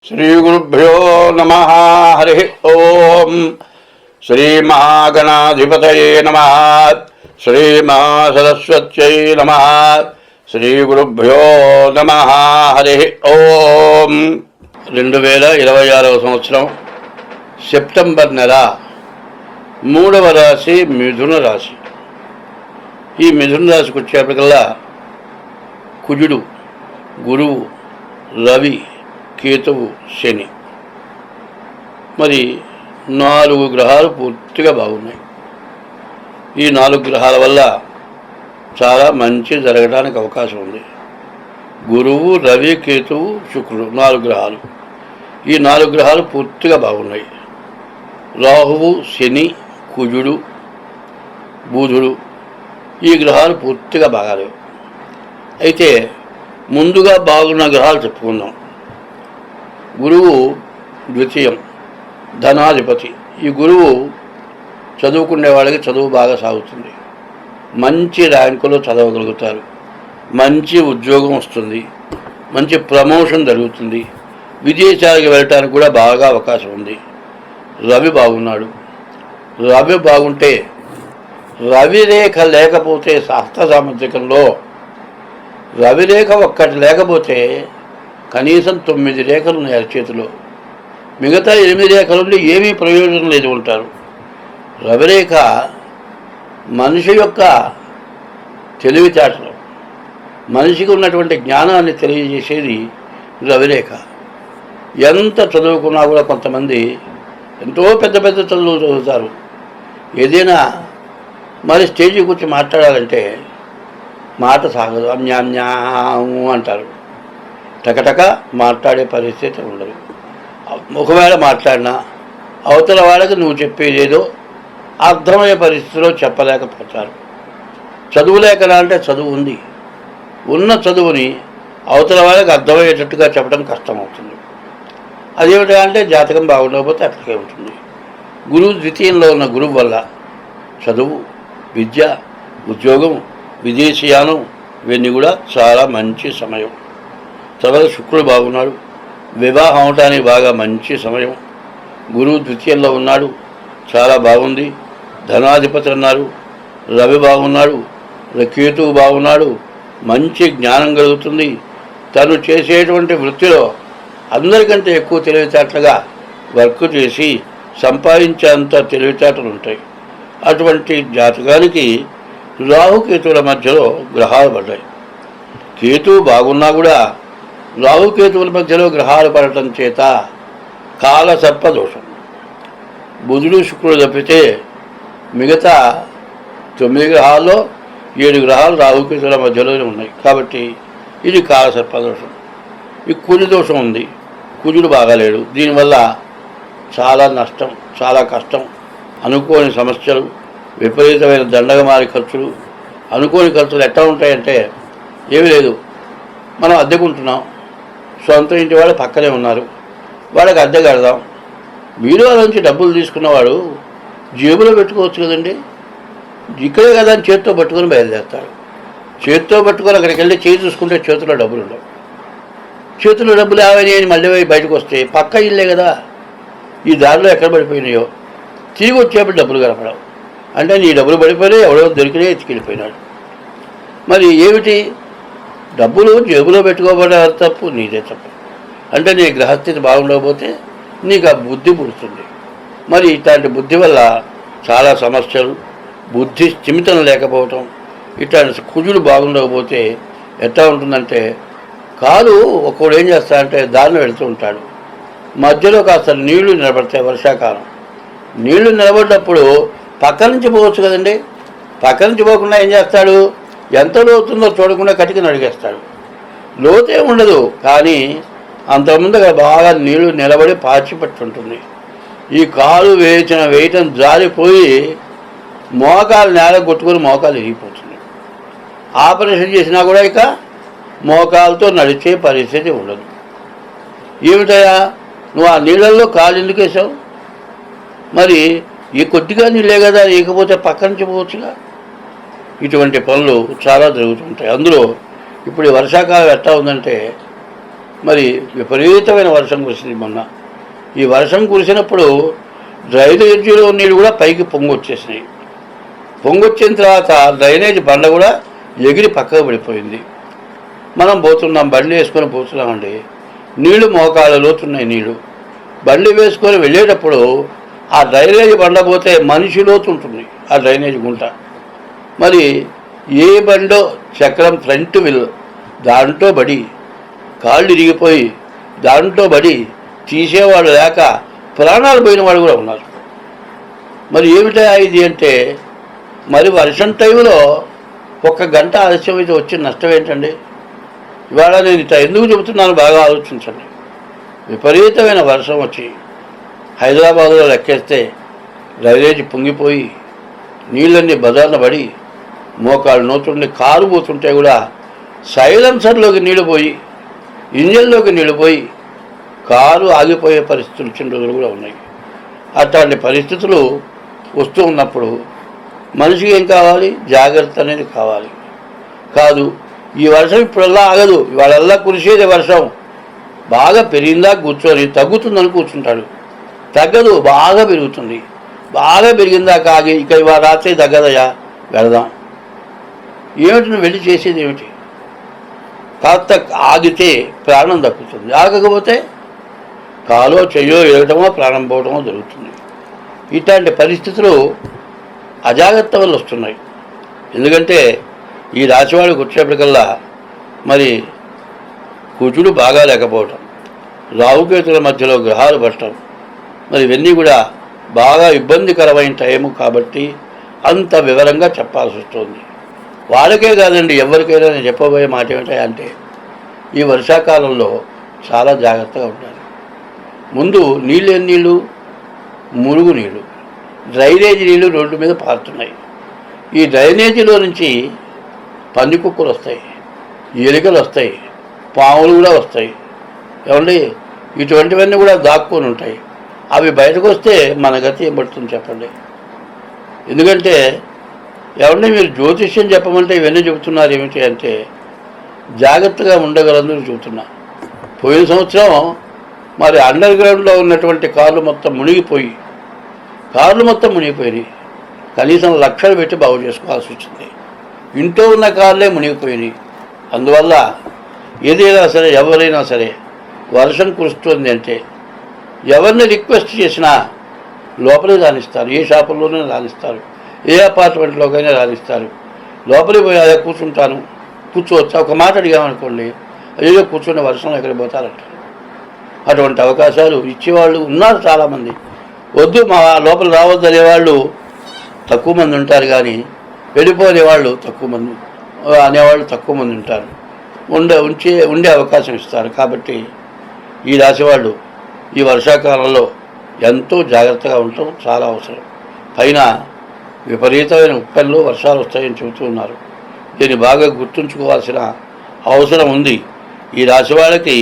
श्रीगुरुभ्यो नमः। हरि ओम। श्रीमहागणाधिपतये नमः। श्रीमहासरस्वत्यै नमः। श्रीगुरुभ्यो नमः। हरि ओम। 2026వ సంవత్సరం సెప్టెంబర్ నెల 3వ రాశి మిథున రాశి. ఈ మిథున రాశికి వచ్చేప్పటికల్లా కుజుడు, గురువు, రవి, కేతువు, శని, మరి 4 గ్రహాలు పూర్తిగా బాగున్నాయి. ఈ 4 గ్రహాల వల్ల చాలా మంచి జరగడానికి అవకాశం ఉంది. గురువు, రవి, కేతువు, శుక్రుడు 4 గ్రహాలు. ఈ 4 గ్రహాలు పూర్తిగా బాగున్నాయి. రాహువు, శని, కుజుడు, బుధుడు ఈ గ్రహాలు పూర్తిగా బాగాలేవు. అయితే ముందుగా బాగున్న గ్రహాలు చెప్పుకుందాం. గురువు ద్వితీయం, ధనాధిపతి. ఈ గురువు చదువుకునే వాళ్ళకి చదువు బాగా సాగుతుంది. మంచి ర్యాంకులో చదవగలుగుతారు. మంచి ఉద్యోగం వస్తుంది. మంచి ప్రమోషన్ జరుగుతుంది. విదేశాలకు వెళ్ళటానికి కూడా బాగా అవకాశం ఉంది. రవి బాగున్నాడు. రవి బాగుంటే, రవిరేఖ లేకపోతే శాస్త్ర సాముద్రికంలో రవిరేఖ ఒక్కటి లేకపోతే కనీసం 9 రేఖలు ఉన్నాయి అరచేతిలో. మిగతా 8 రేఖలుండి ఏమీ ప్రయోజనం లేదు ఉంటారు. రవిరేఖ మనిషి యొక్క తెలివితేటలు, మనిషికి ఉన్నటువంటి జ్ఞానాన్ని తెలియజేసేది రవిరేఖ. ఎంత చదువుకున్నా కూడా కొంతమంది ఎంతో పెద్ద పెద్ద చదువులు చదువుతారు. ఏదైనా మరి స్టేజీ కూర్చి మాట్లాడాలంటే మాట సాగదు, అన్యాన్యాము అంటారు. టకటక మాట్లాడే పరిస్థితి ఉండదు. ఒకవేళ మాట్లాడినా అవతల వాళ్ళకి నువ్వు చెప్పేదేదో అర్థమయ్యే పరిస్థితిలో చెప్పలేకపోతారు. చదువు లేకనా అంటే చదువు ఉంది. ఉన్న చదువుని అవతల వాళ్ళకి అర్థమయ్యేటట్టుగా చెప్పడం కష్టమవుతుంది. అదేమిటంటే జాతకం బాగుండకపోతే అట్లకే ఉంటుంది. గురువు ద్వితీయంలో ఉన్న గురువు వల్ల చదువు, విద్య, ఉద్యోగం, విదేశీయానం ఇవన్నీ కూడా చాలా మంచి సమయం. తర్వాత శుక్రుడు బాగున్నాడు. వివాహం అవటానికి బాగా మంచి సమయం. గురువు ద్వితీయంలో ఉన్నాడు, చాలా బాగుంది. ధనాధిపతి అన్నారు. రవి బాగున్నాడు. కేతువు బాగున్నాడు. మంచి జ్ఞానం కలుగుతుంది. తను చేసేటువంటి వృత్తిలో అందరికంటే ఎక్కువ తెలివితేటలుగా వర్క్ చేసి సంపాదించేంత తెలివితేటలు ఉంటాయి. అటువంటి జాతకానికి రాహుకేతువుల మధ్యలో గ్రహాలు పడ్డాయి. కేతువు బాగున్నా కూడా రాహుకేతువుల మధ్యలో గ్రహాలు పడటం చేత కాలసర్ప దోషం. బుధుడు, శుక్రుడు తప్పితే మిగతా 9 గ్రహాల్లో 7 గ్రహాలు రాహుకేతువుల మధ్యలోనే ఉన్నాయి. కాబట్టి ఇది కాలసర్ప దోషం. ఈ కుజ దోషం ఉంది. కుజుడు బాగాలేడు. దీనివల్ల చాలా నష్టం, చాలా కష్టం, అనుకోని సమస్యలు, విపరీతమైన దండగమారి ఖర్చులు. అనుకోని ఖర్చులు ఎట్లా ఉంటాయంటే ఏమీ లేదు. మనం అద్దెకుంటున్నాం, సొంత ఇంటి వాళ్ళు పక్కనే ఉన్నారు, వాళ్ళకి అద్దె కడదాం. బీరువా నుంచి డబ్బులు తీసుకున్నవాడు జేబులో పెట్టుకోవచ్చు కదండి. ఇక్కడే కదా అని చేతితో పట్టుకొని బయలుదేరుతాడు. చేతితో పట్టుకొని అక్కడికి వెళ్ళి చేయి చూసుకుంటే చేతిలో డబ్బులు ఉండవు. చేతిలో డబ్బులు ఏవని అని మళ్ళీ బయటకు వస్తే పక్క ఇల్లే కదా, ఈ దారిలో ఎక్కడ పడిపోయినాయో తిరిగి వచ్చేప్పుడు డబ్బులు కనపడవు. అంటే నీ డబ్బులు పడిపోయినాయి, ఎవడో దొరికినే ఎత్తుకెళ్ళిపోయినాడు. మరి ఏమిటి, డబ్బులు జేబులో పెట్టుకోబడే తప్పు, నీదే తప్పు. అంటే నీ గ్రహస్థితి బాగుండకపోతే నీకు ఆ బుద్ధి పుడుతుంది. మరి ఇట్లాంటి బుద్ధి వల్ల చాలా సమస్యలు, బుద్ధి స్థిమితం లేకపోవటం. ఇట్లాంటి కుజుడు బాగుండకపోతే ఎట్లా ఉంటుందంటే, కాలు ఒక్కోడు ఏం చేస్తాడంటే దారిలో వెళుతూ ఉంటాడు, మధ్యలో కాస్త నీళ్లు నిలబడతాయి. వర్షాకాలం నీళ్లు నిలబడ్డప్పుడు పక్క నుంచి పోవచ్చు కదండి. పక్క నుంచి పోకుండా ఏం చేస్తాడు, ఎంత లోతుందో చూడకుండా కటికి నడిగేస్తాడు. లోతే ఉండదు, కానీ అంతకుముందు బాగా నీళ్లు నిలబడి పాచిపట్టుంటుంది. ఈ కాలు వేయటం జారిపోయి మోకాలు నేల కొట్టుకొని మోకాలు ఇరిగిపోతుంది. ఆపరేషన్ చేసినా కూడా ఇక మోకాలతో నడిచే పరిస్థితి ఉండదు. ఏమిటయా నువ్వు ఆ నీళ్ళల్లో కాలు ఎందుకు వేసావు? మరి ఈ కొద్దిగా నీళ్ళే కదా, లేకపోతే పక్క నుంచి పోవచ్చుగా. ఇటువంటి పనులు చాలా జరుగుతుంటాయి. అందులో ఇప్పుడు వర్షాకాలం ఎట్లా ఉందంటే మరి విపరీతమైన వర్షం కురిసింది మొన్న. ఈ వర్షం కురిసినప్పుడు డ్రైనేజీలో నీళ్ళు కూడా పైకి పొంగొచ్చేసినాయి. పొంగొచ్చిన తర్వాత డ్రైనేజ్ బండ కూడా ఎగిరి పక్కకు పడిపోయింది. మనం పోతున్నాం, బండి వేసుకొని పోతున్నామండి, నీళ్లు మోకాళ్ళ లోతున్నాయి నీళ్లు. బండి వేసుకొని వెళ్ళేటప్పుడు ఆ డ్రైనేజ్ బండ పోతే మనిషి లోతు ఉంటుంది ఆ డ్రైనేజ్ గుంట. మరి ఏ బండో చక్రం ఫ్రంట్ వీల్ దాంట్లో పడి కాళ్ళు ఇరిగిపోయి దాంట్లో పడి తీసేవాళ్ళు లేక ప్రాణాలు పోయిన వాళ్ళు కూడా ఉన్నారు. మరి ఏమిటా ఇది అంటే, మరి వర్షం టైంలో 1 గంట ఆలస్యం అయితే వచ్చిన నష్టం ఏంటండి? ఇవాళ నేను ఇట్లా ఎందుకు చెబుతున్నాను బాగా ఆలోచించండి. విపరీతమైన వర్షం వచ్చి హైదరాబాదులో లెక్కేస్తే డ్రైనేజీ పొంగిపోయి నీళ్ళన్నీ బజార్న పడి మోకాళ్ళు నోతుండి కారు పోతుంటే కూడా సైలెన్సర్లోకి నీళ్ళు పోయి ఇంజన్లోకి నీళ్ళు పోయి కారు ఆగిపోయే పరిస్థితులు వచ్చిన రోజులు కూడా ఉన్నాయి. అట్లాంటి పరిస్థితులు వస్తూ ఉన్నప్పుడు మనిషికి ఏం కావాలి? జాగ్రత్త అనేది కావాలి. కాదు ఈ వర్షం ఇప్పుడల్లా ఆగదు, ఇవాళల్లా కురిసేది వర్షం బాగా పెరిగిందా కూర్చొని తగ్గుతుందని కూర్చుంటాడు. తగ్గదు, బాగా పెరుగుతుంది. బాగా పెరిగిందాక ఆగి ఇక ఇవాళ రాత్రి తగ్గదయా వెళదాం. ఏమిటి నువ్వు వెళ్ళి చేసేది ఏమిటి? కాస్త ఆగితే ప్రాణం దక్కుతుంది, ఆగకపోతే కాలో చెయ్యో ఎరగటమో ప్రాణం పోవటమో జరుగుతుంది. ఇట్లాంటి పరిస్థితులు అజాగ్రత్త వల్ల వస్తున్నాయి. ఎందుకంటే ఈ రాశివాడికి వచ్చేప్పటికల్లా మరి కుజుడు బాగా లేకపోవటం, రాహుకేతుల మధ్యలో గ్రహాలు పట్టడం, మరి ఇవన్నీ కూడా బాగా ఇబ్బందికరమైన టైము కాబట్టి అంత వివరంగా చెప్పాల్సి వస్తుంది. వాళ్ళకే కాదండి, ఎవరికైనా నేను చెప్పబోయే మాట ఏమిటంటే ఈ వర్షాకాలంలో చాలా జాగ్రత్తగా ఉండాలి. ముందు నీళ్ళు ఎన్ని నీళ్ళు? మురుగు నీళ్ళు, డ్రైనేజీ నీళ్ళు రోడ్డు మీద పారుతున్నాయి. ఈ డ్రైనేజీలో నుంచి పందికుక్కలు వస్తాయి, ఎలుకలు వస్తాయి, పాములు కూడా వస్తాయి. ఏమండి, ఇటువంటివన్నీ కూడా దాక్కుని ఉంటాయి. అవి బయటకు వస్తే మన గతి ఏం పడుతుంది చెప్పండి? ఎందుకంటే ఏమంటే మీరు జ్యోతిష్యం చెప్పమంటే ఇవన్నీ చెబుతున్నారు ఏమిటి అంటే జాగ్రత్తగా ఉండగలందుకు చెబుతున్నా. పోయిన సంవత్సరం మరి అండర్ గ్రౌండ్లో ఉన్నటువంటి కార్లు మొత్తం మునిగిపోయినాయి. కనీసం లక్షలు పెట్టి బాగు చేసుకోవాల్సి వచ్చింది. ఇంట్లో ఉన్న కార్లే మునిగిపోయినాయి. అందువల్ల ఏదైనా సరే ఎవరైనా సరే వర్షం కురుస్తుంది అంటే ఎవరిని రిక్వెస్ట్ చేసినా లోపలికి రానిస్తారు, ఏ షాపుల్లోనే రానిస్తారు, ఏ అపార్ట్మెంట్లోకైనా రానిస్తారు. లోపలికి పోయి అదే కూర్చుంటాను, కూర్చోవచ్చా? ఒక మాట అడిగామనుకోండి, అయ్యో కూర్చుని వర్షంలో ఎక్కడికి పోతారంటారు. అటువంటి అవకాశాలు ఇచ్చేవాళ్ళు ఉన్నారు చాలామంది. వద్దు మా లోపల రావద్దు అనేవాళ్ళు తక్కువ మంది ఉంటారు, కానీ వెళ్ళిపోయే వాళ్ళు తక్కువ మంది, అనేవాళ్ళు తక్కువ మంది ఉంటారు. ఉండే అవకాశం ఇస్తారు. కాబట్టి ఈ రాశి వాళ్ళు ఈ వర్షాకాలంలో ఎంతో జాగ్రత్తగా ఉండటం చాలా అవసరం. పైన విపరీతమైన ఉప్పెళ్ళు వర్షాలు వస్తాయని చెబుతూ ఉన్నారు. దీన్ని బాగా గుర్తుంచుకోవాల్సిన అవసరం ఉంది. ఈ రాశి వాళ్ళకి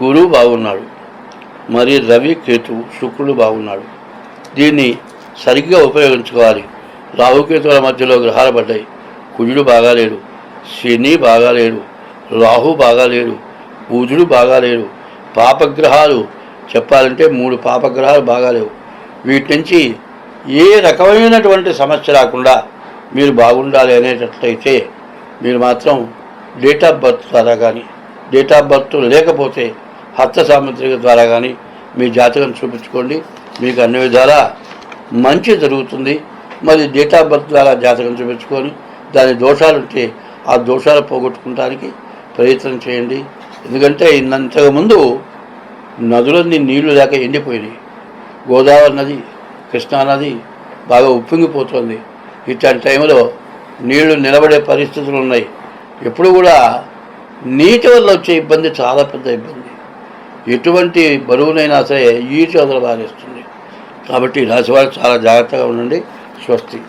గురువు బాగున్నాడు, మరి రవి, కేతు, శుక్రుడు బాగున్నాడు. దీన్ని సరిగ్గా ఉపయోగించుకోవాలి. రాహుకేతువుల మధ్యలో గ్రహాలు పడ్డాయి. కుజుడు బాగాలేడు, శని బాగాలేడు, రాహు బాగాలేడు, బుధుడు బాగాలేడు. పాపగ్రహాలు చెప్పాలంటే 3 పాపగ్రహాలు బాగాలేవు. వీటి నుంచి ఏ రకమైనటువంటి సమస్య రాకుండా మీరు బాగుండాలి అనేటట్లయితే మీరు మాత్రం డేట్ ఆఫ్ బర్త్ ద్వారా కానీ, డేట్ ఆఫ్ బర్త్ లేకపోతే హస్త సాముద్రిక ద్వారా కానీ మీ జాతకం చూపించుకోండి. మీకు అన్ని విధాలా మంచి జరుగుతుంది. మరి డేట్ ఆఫ్ బర్త్ ద్వారా జాతకం చూపించుకొని దాని దోషాలు ఉంటే ఆ దోషాలు పోగొట్టుకోవడానికి ప్రయత్నం చేయండి. ఎందుకంటే ఇంతకుముందు నదులన్నీ నీళ్లు లేక ఎండిపోయినాయి. గోదావరి నది, కృష్ణానది బాగా ఉప్పొంగిపోతుంది. ఇట్లాంటి టైంలో నీళ్లు నిలబడే పరిస్థితులు ఉన్నాయి. ఎప్పుడు కూడా నీటి వల్ల వచ్చే ఇబ్బంది చాలా పెద్ద ఇబ్బంది. ఎటువంటి బరువునైనా సరే ఈటి వదల బారేస్తుంది. కాబట్టి రాశివాళ్ళు చాలా జాగ్రత్తగా ఉండండి. స్వస్తి.